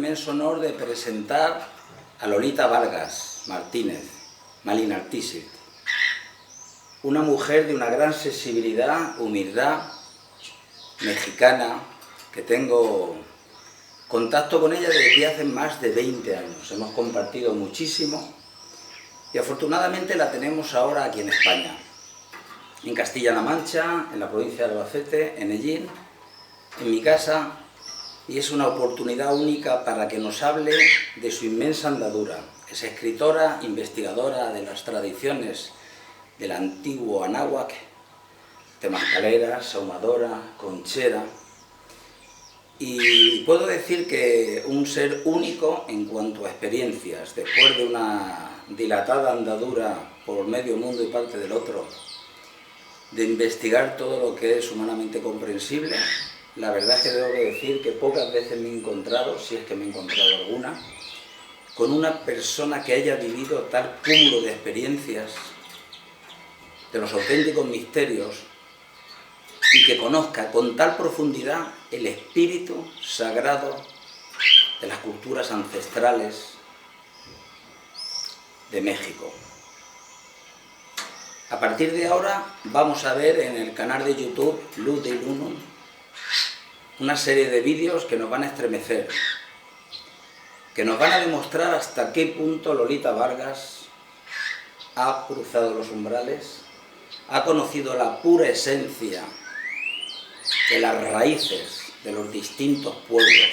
inmenso honor de presentar a Lolita Vargas Martínez, Malin Artísit, una mujer de una gran sensibilidad, humildad, mexicana, que tengo contacto con ella desde hace más de 20 años. Hemos compartido muchísimo y afortunadamente la tenemos ahora aquí en España, en Castilla-La Mancha, en la provincia de Albacete, en Ellín, en mi casa, y es una oportunidad única para que nos hable de su inmensa andadura. Es escritora, investigadora de las tradiciones del antiguo anáhuac, temazcalera, sahumadora, conchera, y puedo decir que un ser único en cuanto a experiencias. Después de una dilatada andadura por medio mundo y parte del otro, de investigar todo lo que es humanamente comprensible, la verdad es que debo decir que pocas veces me he encontrado, si es que me he encontrado alguna, con una persona que haya vivido tal cúmulo de experiencias, de los auténticos misterios, y que conozca con tal profundidad el espíritu sagrado de las culturas ancestrales de México. A partir de ahora vamos a ver en el canal de YouTube Luz de Ilunum una serie de vídeos que nos van a estremecer, que nos van a demostrar hasta qué punto Lolita Vargas ha cruzado los umbrales, ha conocido la pura esencia de las raíces de los distintos pueblos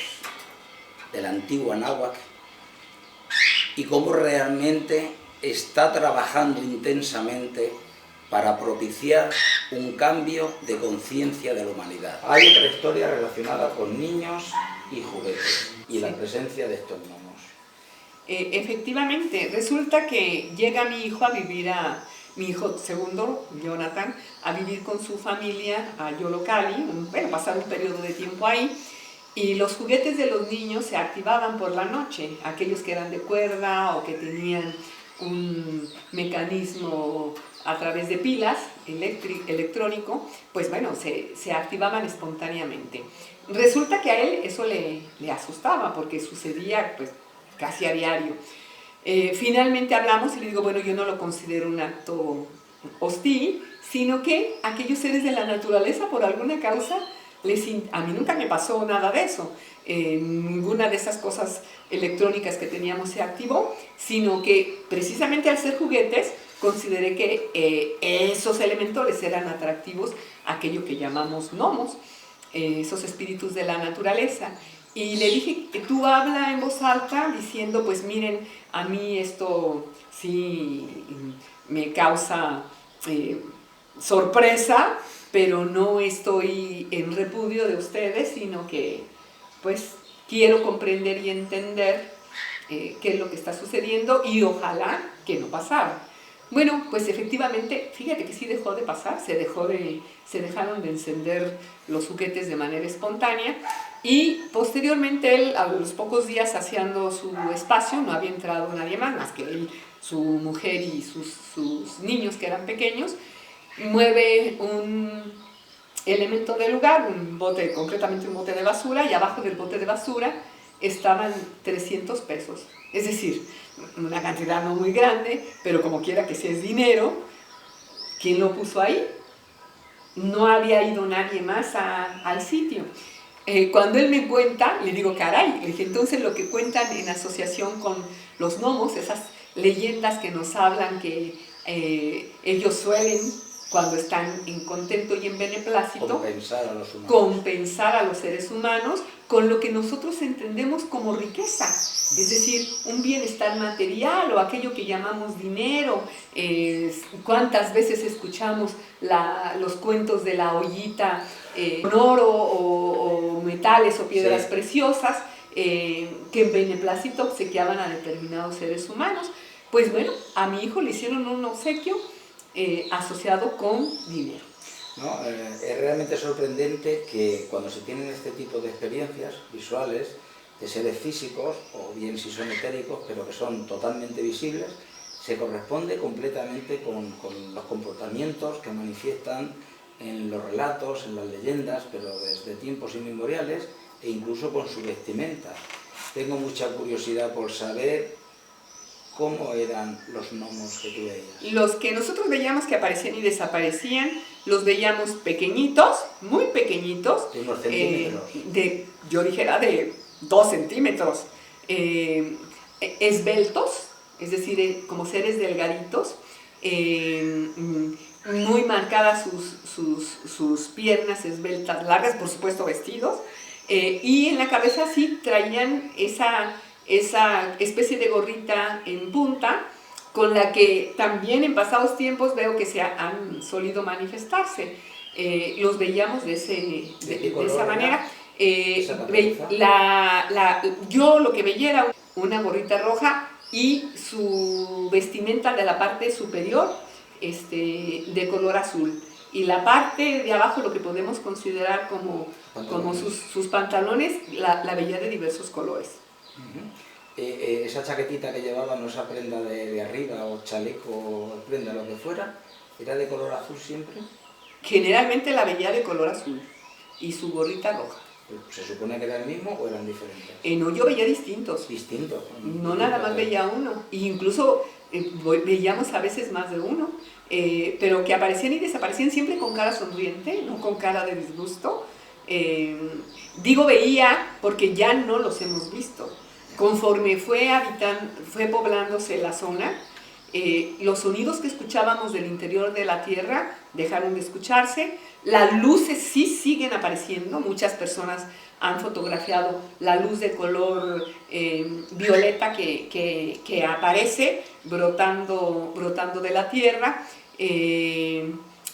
del antiguo anáhuac y cómo realmente está trabajando intensamente para propiciar un cambio de conciencia de la humanidad. Hay otra historia relacionada con niños y juguetes y la presencia de estos gnomos. Efectivamente, resulta que llega mi hijo segundo, Jonathan, a vivir con su familia a Yollocalli, pasar un periodo de tiempo ahí, y los juguetes de los niños se activaban por la noche, aquellos que eran de cuerda o que tenían un mecanismo a través de pilas electrónico, pues bueno, se activaban espontáneamente. Resulta que a él eso le asustaba porque sucedía pues casi a diario. Finalmente hablamos y le digo, bueno, yo no lo considero un acto hostil, sino que aquellos seres de la naturaleza, por alguna causa, a mí nunca me pasó nada de eso. Ninguna de esas cosas electrónicas que teníamos se activó, sino que precisamente al ser juguetes, consideré que esos elementos eran atractivos a aquello que llamamos gnomos, esos espíritus de la naturaleza. Y le dije, tú habla en voz alta diciendo, pues miren, a mí esto sí me causa sorpresa, pero no estoy en repudio de ustedes, sino que pues quiero comprender y entender qué es lo que está sucediendo y ojalá que no pasara. Bueno, pues efectivamente, fíjate que sí dejó de pasar, se dejaron de encender los juguetes de manera espontánea y posteriormente él, a los pocos días haciendo su espacio, no había entrado nadie más que él, su mujer y sus niños que eran pequeños, mueve un elemento del lugar, concretamente un bote de basura, y abajo del bote de basura estaban 300 pesos. Es decir, una cantidad no muy grande, pero como quiera que sea es dinero. ¿Quién lo puso ahí? No había ido nadie más al sitio. Cuando él me cuenta, le digo, caray, le dije, entonces lo que cuentan en asociación con los gnomos, esas leyendas que nos hablan que ellos suelen, cuando están en contento y en beneplácito, compensar a los seres humanos con lo que nosotros entendemos como riqueza, es decir, un bienestar material o aquello que llamamos dinero. ¿Cuántas veces escuchamos los cuentos de la ollita con oro o metales o piedras preciosas que en beneplácito obsequiaban a determinados seres humanos? Pues bueno, a mi hijo le hicieron un obsequio asociado con dinero. ¿No? Es realmente sorprendente que cuando se tienen este tipo de experiencias visuales de seres físicos, o bien si son etéricos, pero que son totalmente visibles, se corresponde completamente con los comportamientos que manifiestan en los relatos, en las leyendas, pero desde tiempos inmemoriales, e incluso con su vestimenta. tengo mucha curiosidad por saber cómo eran los gnomos que tú veías. Los que nosotros veíamos que aparecían y desaparecían, los veíamos pequeñitos, muy pequeñitos. De unos centímetros. Yo dijera de 2 centímetros. Esbeltos, es decir, como seres delgaditos. Muy marcadas sus piernas esbeltas, largas, por supuesto vestidos. Y en la cabeza sí traían esa especie de gorrita en punta, con la que también en pasados tiempos veo que se han solido manifestarse. Los veíamos de esa manera. Yo lo que veía era una gorrita roja y su vestimenta de la parte superior de color azul. Y la parte de abajo, lo que podemos considerar como sus pantalones, la veía de diversos colores. Esa chaquetita que llevaba, no esa prenda de arriba, o chaleco, o prenda, lo que fuera, ¿era de color azul siempre? Generalmente la veía de color azul y su gorrita roja. ¿Se supone que era el mismo o eran diferentes? No, yo veía distintos. ¿Distintos? No nada más veía uno. E incluso veíamos a veces más de uno, pero que aparecían y desaparecían siempre con cara sonriente, no con cara de disgusto. Digo veía porque ya no los hemos visto. Conforme fue poblándose la zona, los sonidos que escuchábamos del interior de la Tierra dejaron de escucharse. Las luces sí siguen apareciendo. Muchas personas han fotografiado la luz de color violeta que aparece brotando de la Tierra.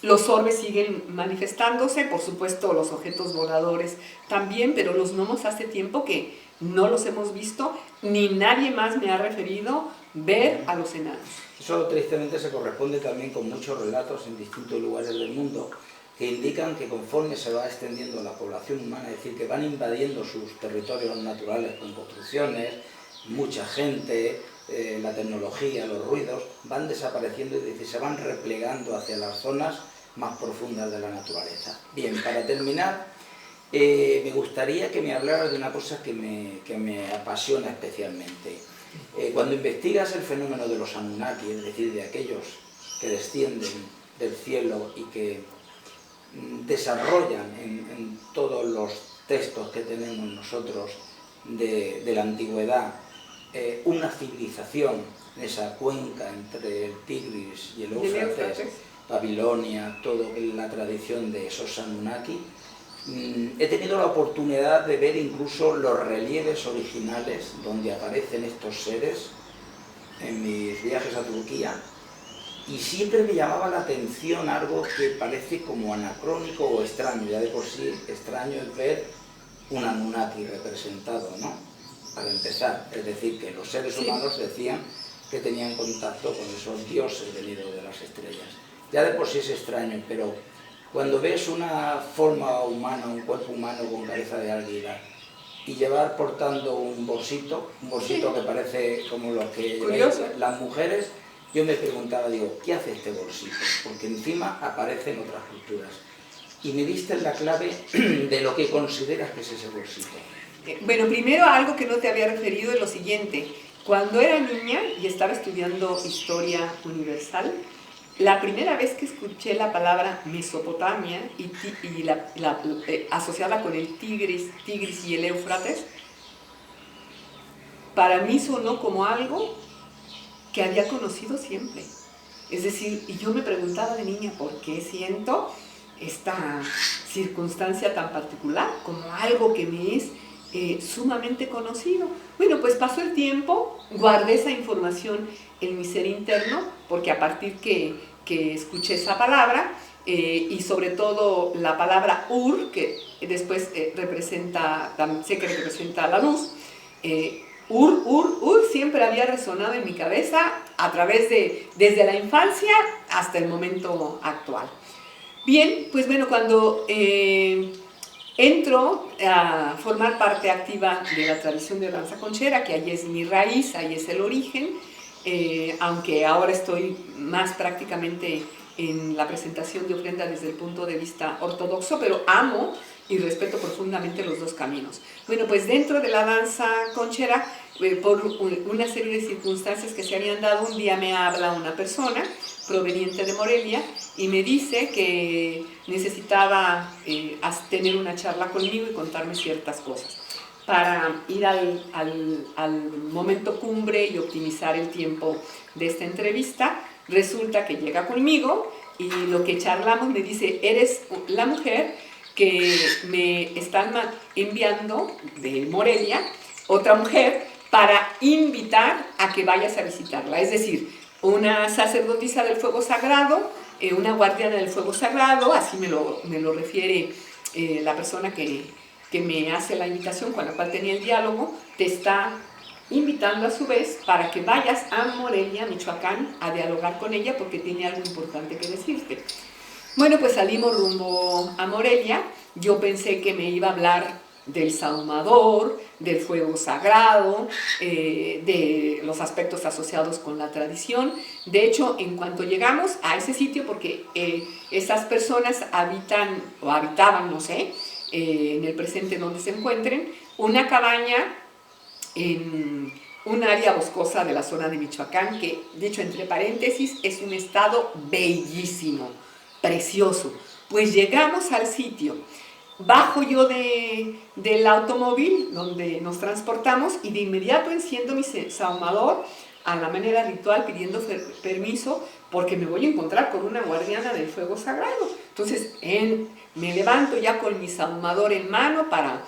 Los orbes siguen manifestándose, por supuesto los objetos voladores también, pero los gnomos hace tiempo que no los hemos visto, ni nadie más me ha referido ver a los enanos. Eso tristemente se corresponde también con muchos relatos en distintos lugares del mundo que indican que conforme se va extendiendo la población humana, es decir, que van invadiendo sus territorios naturales con construcciones, mucha gente, la tecnología, los ruidos, van desapareciendo, es decir, se van replegando hacia las zonas más profundas de la naturaleza. Bien, para terminar, me gustaría que me hablaras de una cosa que me apasiona especialmente. Cuando investigas el fenómeno de los Anunnaki, es decir, de aquellos que descienden del cielo y que desarrollan en todos los textos que tenemos nosotros de la antigüedad una civilización en esa cuenca entre el Tigris y el Éufrates, Babilonia, toda la tradición de esos Anunnaki, he tenido la oportunidad de ver incluso los relieves originales donde aparecen estos seres en mis viajes a Turquía, y siempre me llamaba la atención algo que parece como anacrónico o extraño. Ya de por sí extraño es ver un Anunnaki representado, ¿no? Para empezar, es decir, que los seres humanos decían que tenían contacto con esos dioses venidos de las estrellas. Ya de por sí es extraño, pero cuando ves una forma humana, un cuerpo humano con cabeza de águila, y llevar portando un bolsito que parece como los que llevan las mujeres, yo me preguntaba, digo, ¿qué hace este bolsito? Porque encima aparecen otras culturas. Y me diste la clave de lo que consideras que es ese bolsito. Bueno, primero algo que no te había referido es lo siguiente. Cuando era niña y estaba estudiando Historia Universal, la primera vez que escuché la palabra Mesopotamia y asociada con el Tigris y el Éufrates, para mí sonó como algo que había conocido siempre. Es decir, y yo me preguntaba de niña, ¿por qué siento esta circunstancia tan particular como algo que me es sumamente conocido? Bueno, pues pasó el tiempo, guardé esa información en mi ser interno, porque a partir que escuché esa palabra, y sobre todo la palabra Ur, que después sé que representa la luz, Ur siempre había resonado en mi cabeza desde la infancia hasta el momento actual. Bien, pues bueno, cuando entro a formar parte activa de la tradición de danza conchera, que ahí es mi raíz, ahí es el origen, aunque ahora estoy más prácticamente en la presentación de ofrenda desde el punto de vista ortodoxo, pero amo y respeto profundamente los dos caminos. Bueno, pues dentro de la danza conchera, por una serie de circunstancias que se habían dado, un día me habla una persona proveniente de Morelia y me dice que necesitaba tener una charla conmigo y contarme ciertas cosas para ir al momento cumbre y optimizar el tiempo de esta entrevista. Resulta que llega conmigo y lo que charlamos me dice: eres la mujer que me están enviando de Morelia, otra mujer, para invitar a que vayas a visitarla. Es decir, una sacerdotisa del fuego sagrado, una guardiana del fuego sagrado, así me lo refiere la persona que me hace la invitación, con la cual tenía el diálogo, te está invitando a su vez para que vayas a Morelia, Michoacán, a dialogar con ella porque tiene algo importante que decirte. Bueno, pues salimos rumbo a Morelia. Yo pensé que me iba a hablar del sahumador, del fuego sagrado, de los aspectos asociados con la tradición. De hecho, en cuanto llegamos a ese sitio, porque esas personas habitan, o habitaban, no sé, en el presente donde se encuentren, una cabaña en un área boscosa de la zona de Michoacán, que, dicho entre paréntesis, es un estado bellísimo, precioso. Pues llegamos al sitio, bajo yo del automóvil donde nos transportamos y de inmediato enciendo mi sahumador a la manera ritual, pidiendo permiso porque me voy a encontrar con una guardiana del fuego sagrado. Entonces me levanto ya con mi sahumador en mano para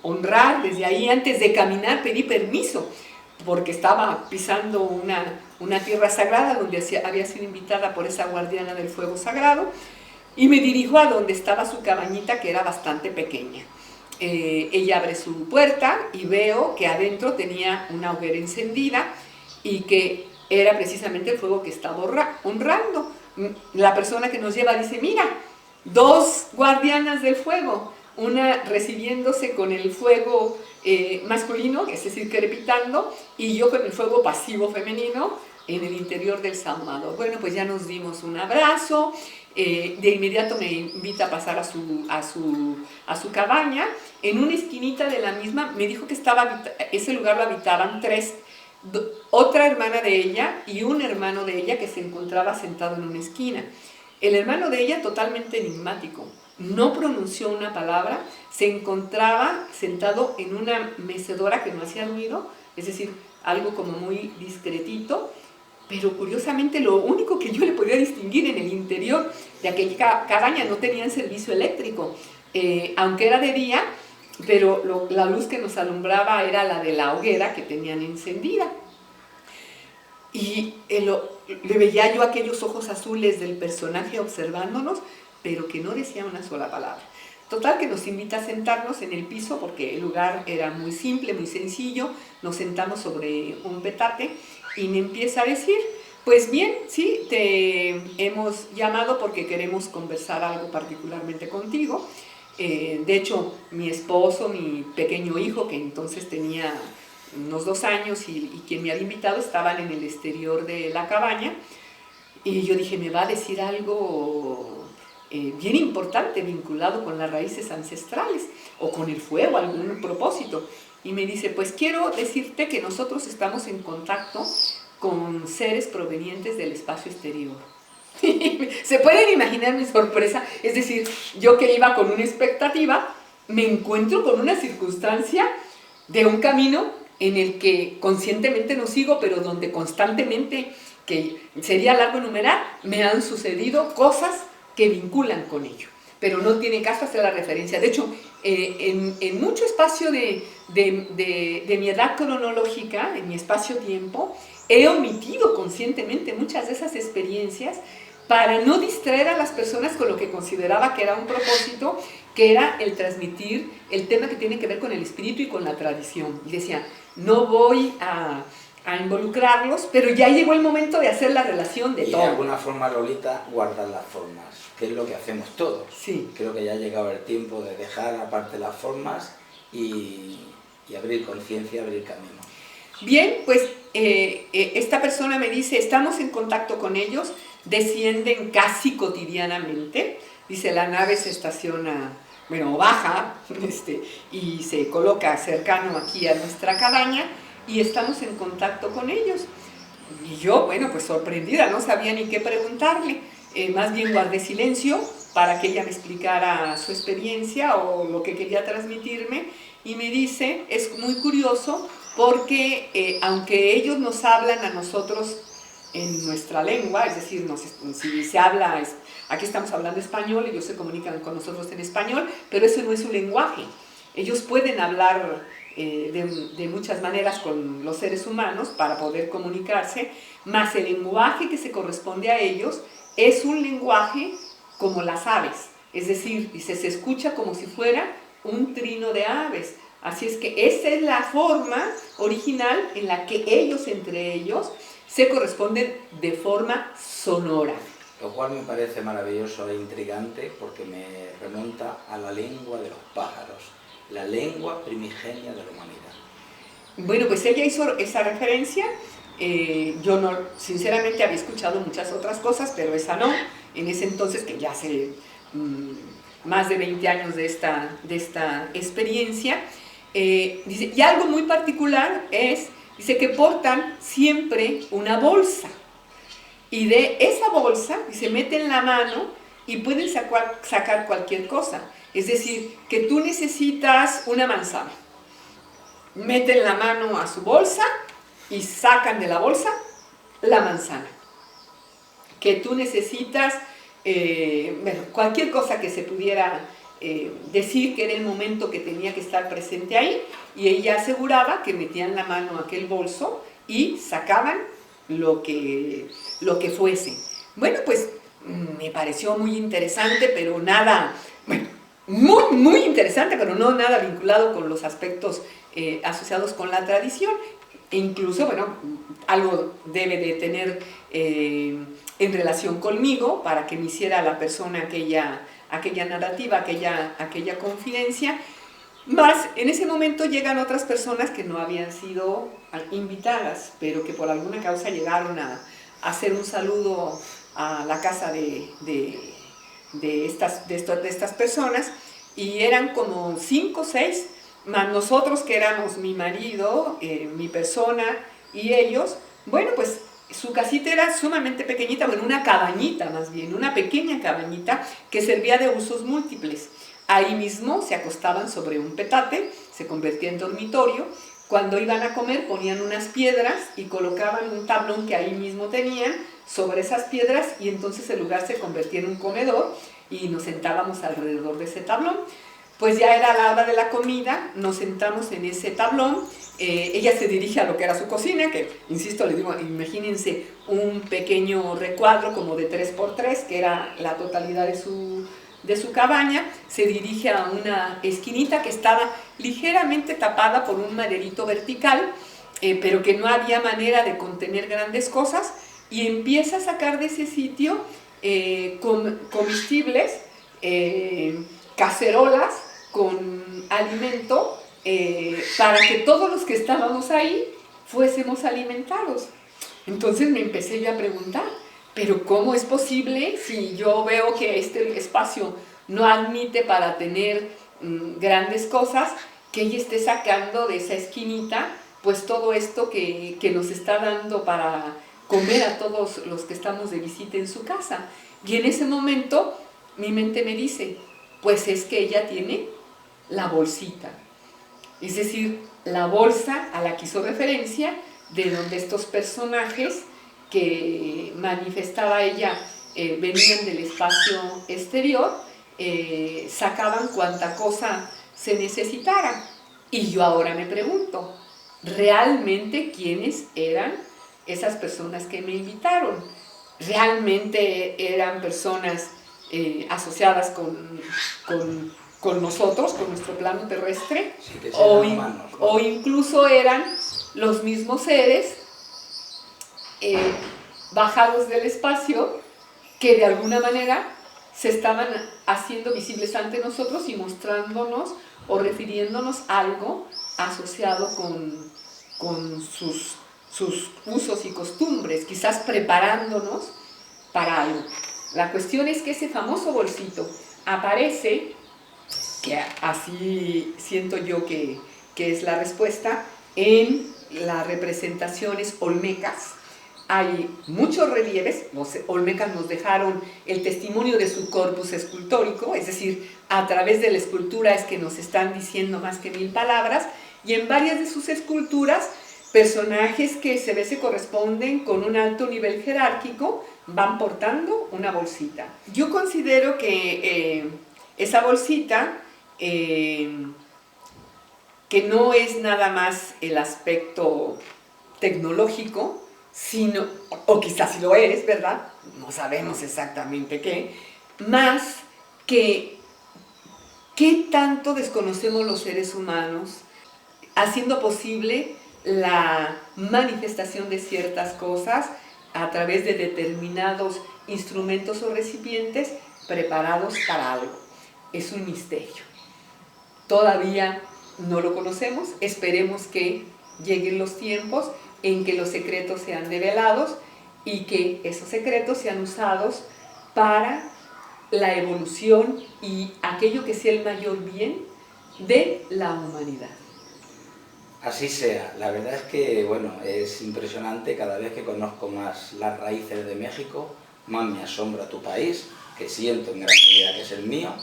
honrar. Desde ahí, antes de caminar, pedí permiso porque estaba pisando una tierra sagrada donde había sido invitada por esa guardiana del fuego sagrado, y me dirijo a donde estaba su cabañita, que era bastante pequeña. Ella abre su puerta y veo que adentro tenía una hoguera encendida y que era precisamente el fuego que estaba honrando. La persona que nos lleva dice: mira, dos guardianas del fuego, una recibiéndose con el fuego masculino, es decir, crepitando, y yo con el fuego pasivo femenino en el interior del sahumador. Bueno, pues ya nos dimos un abrazo. De inmediato me invita a pasar a su cabaña. En una esquinita de la misma me dijo que ese lugar lo habitaban otra hermana de ella y un hermano de ella, que se encontraba sentado en una esquina. El hermano de ella, totalmente enigmático, no pronunció una palabra, se encontraba sentado en una mecedora que no hacía ruido, es decir, algo como muy discretito. Pero curiosamente lo único que yo le podía distinguir en el interior de aquella cabaña, no tenían servicio eléctrico, aunque era de día, pero la luz que nos alumbraba era la de la hoguera que tenían encendida. Y le veía yo aquellos ojos azules del personaje observándonos, pero que no decía una sola palabra. Total, que nos invita a sentarnos en el piso porque el lugar era muy simple, muy sencillo. Nos sentamos sobre un petate y me empieza a decir: pues bien, sí, te hemos llamado porque queremos conversar algo particularmente contigo. De hecho, mi esposo, mi pequeño hijo, que entonces tenía unos 2 años, y quien me había invitado, estaban en el exterior de la cabaña. Y yo dije: me va a decir algo bien importante vinculado con las raíces ancestrales o con el fuego, algún propósito. Y me dice: pues quiero decirte que nosotros estamos en contacto con seres provenientes del espacio exterior. Se pueden imaginar mi sorpresa. Es decir, yo que iba con una expectativa, me encuentro con una circunstancia de un camino en el que conscientemente no sigo, pero donde constantemente, que sería largo enumerar, me han sucedido cosas que vinculan con ello, pero no tiene caso hacer la referencia. De hecho, en mucho espacio de mi edad cronológica, en mi espacio-tiempo, he omitido conscientemente muchas de esas experiencias para no distraer a las personas con lo que consideraba que era un propósito, que era el transmitir el tema que tiene que ver con el espíritu y con la tradición. Y decía: no voy a involucrarlos, pero ya llegó el momento de hacer la relación de todo. Y de alguna forma, Lolita, guardar las formas, que es lo que hacemos todos. Sí. Creo que ya ha llegado el tiempo de dejar aparte las formas y abrir conciencia, abrir camino. Bien, pues esta persona me dice: estamos en contacto con ellos, descienden casi cotidianamente. Dice: la nave se estaciona bueno, baja y se coloca cercano aquí a nuestra cabaña y estamos en contacto con ellos. Y yo, bueno, pues sorprendida, no sabía ni qué preguntarle. Más bien guardé silencio para que ella me explicara su experiencia o lo que quería transmitirme. Y me dice, es muy curioso porque aunque ellos nos hablan a nosotros en nuestra lengua, es decir, si se habla, aquí estamos hablando español, ellos se comunican con nosotros en español, pero eso no es su lenguaje. Ellos pueden hablar de muchas maneras con los seres humanos para poder comunicarse, más el lenguaje que se corresponde a ellos es un lenguaje como las aves, es decir, se escucha como si fuera un trino de aves. Así es que esa es la forma original en la que ellos entre ellos se corresponden de forma sonora. Lo cual me parece maravilloso e intrigante porque me remonta a la lengua de los pájaros, la lengua primigenia de la humanidad. Bueno, pues ella hizo esa referencia. Yo no, sinceramente había escuchado muchas otras cosas, pero esa no. En ese entonces, que ya hace más de 20 años de esta experiencia, dice, y algo muy particular es, dice que portan siempre una bolsa. Y de esa bolsa, dice, meten la mano y pueden sacar cualquier cosa. Es decir, que tú necesitas una manzana. Meten la mano a su bolsa y sacan de la bolsa la manzana. Que tú necesitas, bueno, cualquier cosa que se pudiera decir que era el momento que tenía que estar presente ahí, y ella aseguraba que metían la mano a aquel bolso y sacaban lo que fuese. Bueno, pues me pareció muy interesante, pero nada, bueno, muy, muy interesante, pero no nada vinculado con los aspectos asociados con la tradición. E incluso, bueno, algo debe de tener en relación conmigo para que me hiciera la persona aquella narrativa, aquella confidencia. Más, en ese momento llegan otras personas que no habían sido invitadas, pero que por alguna causa llegaron a hacer un saludo a la casa de estas personas, y eran como 5 o 6, más nosotros que éramos mi marido, mi persona y ellos. Bueno, pues su casita era sumamente pequeñita, bueno, una cabañita más bien, una pequeña cabañita que servía de usos múltiples. Ahí mismo se acostaban sobre un petate, se convertía en dormitorio. Cuando iban a comer ponían unas piedras y colocaban un tablón que ahí mismo tenían sobre esas piedras, y entonces el lugar se convertía en un comedor y nos sentábamos alrededor de ese tablón. Pues ya era la hora de la comida, nos sentamos en ese tablón. Ella se dirige a lo que era su cocina, que, insisto, les digo, imagínense un pequeño recuadro como de 3x3, que era la totalidad de su cabaña. Se dirige a una esquinita que estaba ligeramente tapada por un maderito vertical, pero que no había manera de contener grandes cosas, y empieza a sacar de ese sitio comestibles, cacerolas con alimento, para que todos los que estábamos ahí fuésemos alimentados. Entonces me empecé yo a preguntar, pero ¿cómo es posible si yo veo que este espacio no admite para tener grandes cosas, que ella esté sacando de esa esquinita pues todo esto que nos está dando para comer a todos los que estamos de visita en su casa? Y en ese momento mi mente me dice, pues es que ella tiene la bolsita, es decir, la bolsa a la que hizo referencia, de donde estos personajes que manifestaba ella venían del espacio exterior, sacaban cuanta cosa se necesitara. Y yo ahora me pregunto, ¿realmente quiénes eran esas personas que me invitaron? ¿Realmente eran personas asociadas con nosotros, con nuestro plano terrestre? Sí, que o incluso eran los mismos seres bajados del espacio, que de alguna manera se estaban haciendo visibles ante nosotros y mostrándonos o refiriéndonos a algo asociado con sus usos y costumbres, quizás preparándonos para algo. La cuestión es que ese famoso bolsito aparece que así siento yo que es la respuesta, en las representaciones olmecas. Hay muchos relieves, los olmecas nos dejaron el testimonio de su corpus escultórico, es decir, a través de la escultura es que nos están diciendo más que 1000 palabras, y en varias de sus esculturas, personajes que se corresponden con un alto nivel jerárquico van portando una bolsita. Yo considero que esa bolsita, que no es nada más el aspecto tecnológico, sino, o quizás sí lo es, ¿verdad? No sabemos exactamente qué, más que qué tanto desconocemos los seres humanos, haciendo posible la manifestación de ciertas cosas a través de determinados instrumentos o recipientes preparados para algo. Es un misterio. Todavía no lo conocemos, esperemos que lleguen los tiempos en que los secretos sean develados y que esos secretos sean usados para la evolución y aquello que sea el mayor bien de la humanidad. Así sea. La verdad es que, bueno, es impresionante. Cada vez que conozco más las raíces de México, más me asombra tu país, que siento en gran medida que es el mío,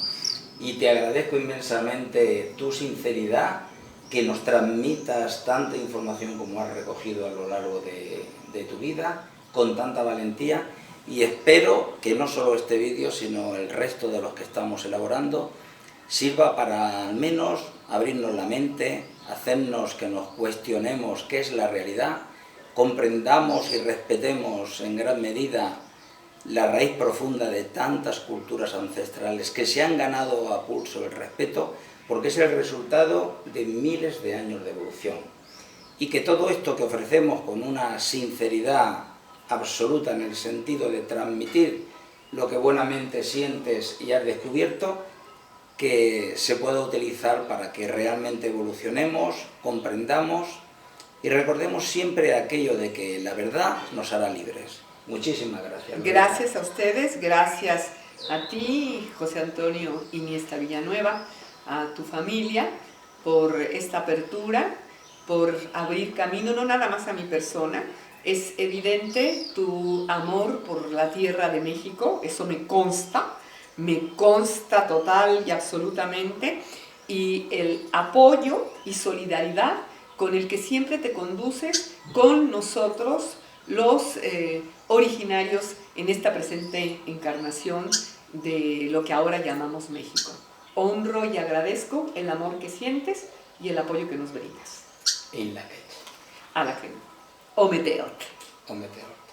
y te agradezco inmensamente tu sinceridad, que nos transmitas tanta información como has recogido a lo largo de tu vida, con tanta valentía, y espero que no solo este vídeo, sino el resto de los que estamos elaborando, sirva para al menos abrirnos la mente, hacernos que nos cuestionemos qué es la realidad, comprendamos y respetemos en gran medida la raíz profunda de tantas culturas ancestrales que se han ganado a pulso el respeto, porque es el resultado de miles de años de evolución. Y que todo esto que ofrecemos con una sinceridad absoluta en el sentido de transmitir lo que buenamente sientes y has descubierto, que se pueda utilizar para que realmente evolucionemos, comprendamos y recordemos siempre aquello de que la verdad nos hará libres. Muchísimas gracias. Gracias a ustedes, gracias a ti, José Antonio Iniesta Villanueva, a tu familia, por esta apertura, por abrir camino, no nada más a mi persona. Es evidente tu amor por la tierra de México, eso me consta total y absolutamente, y el apoyo y solidaridad con el que siempre te conduces con nosotros, los originarios en esta presente encarnación de lo que ahora llamamos México. Honro y agradezco el amor que sientes y el apoyo que nos brindas. Y la que. A la que. Ometeot. Ometeot.